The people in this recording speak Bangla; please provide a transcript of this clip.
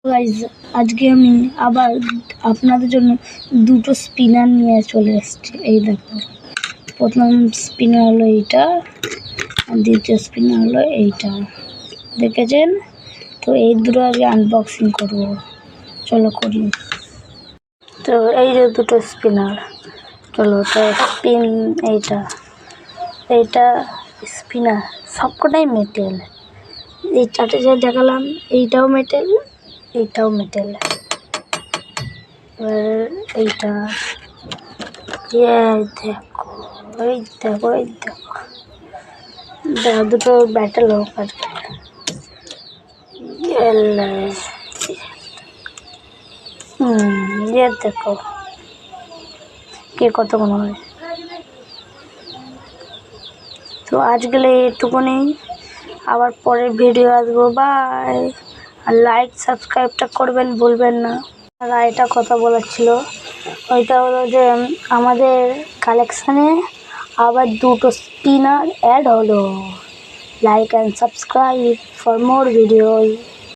গাইজ আজকে আমি আবার আপনাদের জন্য দুটো স্পিনার নিয়ে চলে এসেছি। এই দেখো, প্রথম স্পিনার হলো এইটা আর দ্বিতীয় স্পিনার হলো এইটা, দেখেছেন তো? এই দুটো আগে আনবক্সিং করব, চলো করি। তো এই যে দুটো স্পিনার, চলো স্পিন। এইটা স্পিনার সবকটাই মেটেল। এই চারটে যা দেখালাম, এইটাও মেটেল, এইটাও মেটেল। এবার এইটা দেখো, এই দেখো, এই দেখো, দুটো ব্যাটেল হোক আজকে। দেখো কে কতক্ষণ হয়। তো আজকে এটুকুনি, আবার পরের ভিডিও আসবো। বাই। আর লাইক সাবস্ক্রাইবটা করবেন ভুলবেন না। আর এটা কথা বলার ছিল, ওইটা হলো যে আমাদের কালেকশানে আবার দুটো স্পিনার অ্যাড হলো। Like and subscribe for more video.